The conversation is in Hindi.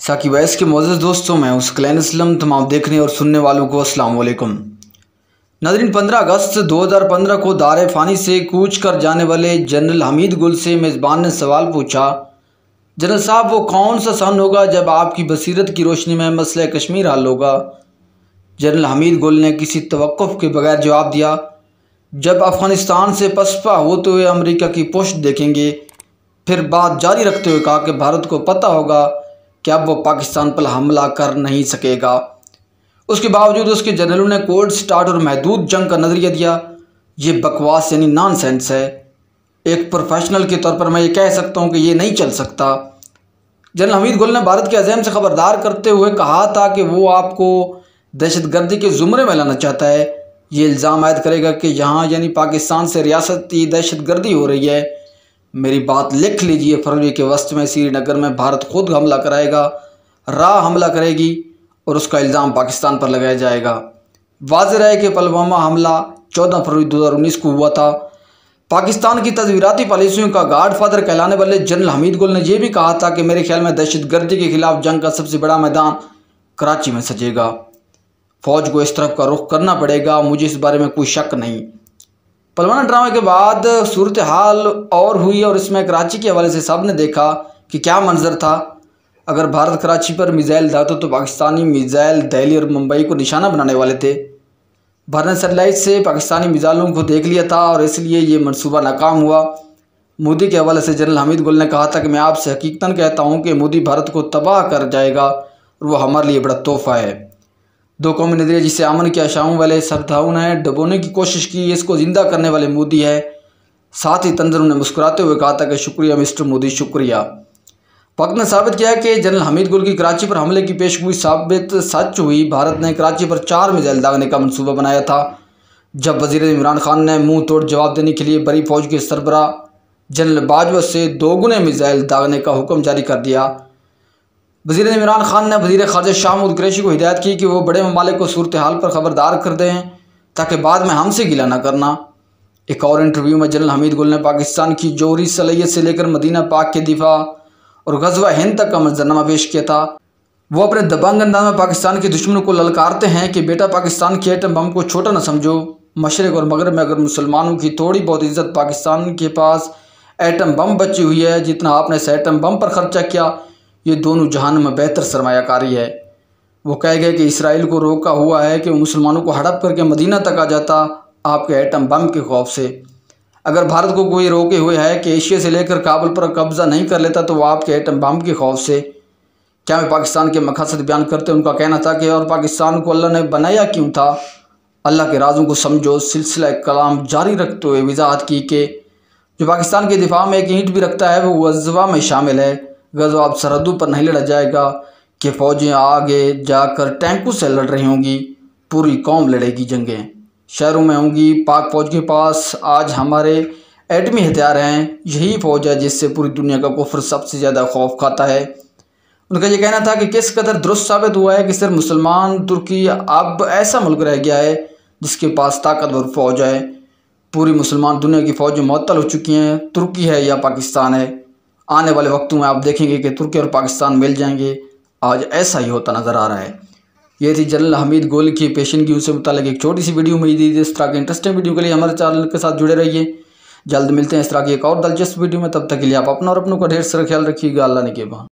साकी वैस के मोअज़्ज़ज़ दोस्तों, मैं हुसैन असलम, तमाम देखने और सुनने वालों को अस्सलाम वालेकुम। नाज़रीन, 15 अगस्त 2015 को दार फ़ानी से कूच कर जाने वाले जनरल हमीद गुल से मेज़बान ने सवाल पूछा, जनरल साहब वो कौन सा सन होगा जब आपकी बसीरत की रोशनी में मसला कश्मीर हल होगा। जनरल हमीद गुल ने किसी तवक्कुफ़ के बगैर जवाब दिया, जब अफ़गानिस्तान से पसपा होते हुए अमेरिका की पुष्ट देखेंगे। फिर बात जारी रखते हुए कहा कि भारत को पता होगा कि अब वो पाकिस्तान पर हमला कर नहीं सकेगा। उसके बावजूद उसके जनरलों ने कोल्ड स्टार्ट और महदूद जंग का नज़रिया दिया। ये बकवास यानी नॉनसेंस है। एक प्रोफेशनल के तौर पर मैं ये कह सकता हूँ कि ये नहीं चल सकता। जनरल हमीद गुल ने भारत के अज़म से ख़बरदार करते हुए कहा था कि वो आपको दहशतगर्दी के ज़ुमरे में लाना चाहता है। ये इल्ज़ाम आयद करेगा कि यहाँ यानी पाकिस्तान से रियासती दहशतगर्दी हो रही है। मेरी बात लिख लीजिए, फरवरी के वस्त में श्रीनगर में भारत खुद हमला कराएगा, राह हमला करेगी और उसका इल्ज़ाम पाकिस्तान पर लगाया जाएगा। वाज़ेह रहे कि पुलवामा हमला 14 फरवरी 2019 को हुआ था। पाकिस्तान की तज़वीराती पॉलिसियों का गॉडफादर कहलाने वाले जनरल हमीद गुल ने यह भी कहा था कि मेरे ख्याल में दहशतगर्दी के खिलाफ जंग का सबसे बड़ा मैदान कराची में सजेगा। फ़ौज को इस तरफ का रुख करना पड़ेगा, मुझे इस बारे में कोई शक नहीं। पुलवामा ड्रामे के बाद सूरत हाल और हुई और इसमें कराची के हवाले से सब ने देखा कि क्या मंजर था। अगर भारत कराची पर मिज़ाइल दागता तो पाकिस्तानी मिज़ाइल दिल्ली और मुंबई को निशाना बनाने वाले थे। भारत ने सैटेलाइट से पाकिस्तानी मिज़ाइलों को देख लिया था और इसलिए ये मंसूबा नाकाम हुआ। मोदी के हवाले से जनरल हमीद गुल ने कहा था कि मैं आपसे हकीकतन कहता हूँ कि मोदी भारत को तबाह कर जाएगा और वह हमारे लिए बड़ा तोहफ़ा है। दो कौमी नज़रिया जिसे अमन के आशाओं वाले सरदाऊ ने डुबोने की कोशिश की, इसको ज़िंदा करने वाले मोदी है। साथ ही तंजर ने मुस्कुराते हुए कहा था कि शुक्रिया मिस्टर मोदी, शुक्रिया। वक्त ने साबित किया कि जनरल हमीद गुल की कराची पर हमले की पेशगोई साबित सच हुई। भारत ने कराची पर 4 मिज़ाइल दागने का मनसूबा बनाया था। जब वज़ीर इमरान खान ने मुँह तोड़ जवाब देने के लिए बड़ी फ़ौज के सरबराह जनरल बाजवा से 2 गुने मिज़ाइल दागने का हुक्म जारी कर दिया। वज़ीर इमरान खान ने वज़ीर ख़ारजा शाह महमूद कुरैशी को हिदायत की कि वो बड़े ममालिक को सूरत हाल पर ख़बरदार कर दें ताकि बाद में हमसे गिला न करना। एक और इंटरव्यू में जनरल हमीद गुल ने पाकिस्तान की जौहरी सलाहियत से लेकर मदीना पाक के दिफा और ग़ज़वा हिंद तक का मंजरनामा पेश किया था। वो अपने दबंग अंदाज में पाकिस्तान के दुश्मनों को ललकारते हैं कि बेटा पाकिस्तान के एटम बम को छोटा न समझो। मशरक़ और मगरब में अगर मुसलमानों की थोड़ी बहुत इज़्ज़त, पाकिस्तान के पास एटम बम बची हुई है। जितना आपने इस एटम बम पर ख़र्चा किया, ये दोनों जहान में बेहतर सरमायाकारी है। वो कह गए कि इसराइल को रोका हुआ है कि वो मुसलमानों को हड़प करके मदीना तक आ जाता आपके एटम बम के खौफ से। अगर भारत को कोई रोके हुए है कि एशिया से लेकर काबुल पर कब्ज़ा नहीं कर लेता तो वो आपके एटम बम के खौफ से। क्या मैं पाकिस्तान के मकसद बयान करते उनका कहना था कि और पाकिस्तान को अल्लाह ने बनाया क्यों था। अल्लाह के राज़ों को समझो सिलसिला कलाम जारी रखते हुए वजाहत की कि जो पाकिस्तान के दिफा में एक ईंट भी रखता है वो ग़ज़वा में शामिल है। ग़ज़वा अब सरहदों पर नहीं लड़ा जाएगा कि फ़ौजें आगे जाकर टैंकों से लड़ रही होंगी, पूरी कौम लड़ेगी। जंगें शहरों में होंगी। पाक फ़ौज के पास आज हमारे एटमी हथियार हैं। यही फ़ौज है जिससे पूरी दुनिया का कुफ्र सबसे ज़्यादा खौफ खाता है। उनका ये कहना था कि किस कदर दुरुस्त साबित हुआ है कि सिर्फ मुसलमान तुर्की अब ऐसा मुल्क रह गया है जिसके पास ताकतवर फ़ौज है। पूरी मुसलमान दुनिया की फ़ौजें मुअत्तल हो चुकी हैं, तुर्की है या पाकिस्तान है। आने वाले वक्तों में आप देखेंगे कि तुर्की और पाकिस्तान मिल जाएंगे। आज ऐसा ही होता नज़र आ रहा है। ये थी जनरल हमीद गुल की पेशेंगी से मुताल्लिक़ एक छोटी सी वीडियो। में इस तरह के इंटरेस्टिंग वीडियो के लिए हमारे चैनल के साथ जुड़े रहिए। जल्द मिलते हैं इस तरह की एक और दिलचस्प वीडियो में। तब तक के लिए आप अपना और अपनों का ढेर सारा ख्याल रखिएगा। अल्लाह ने के बा।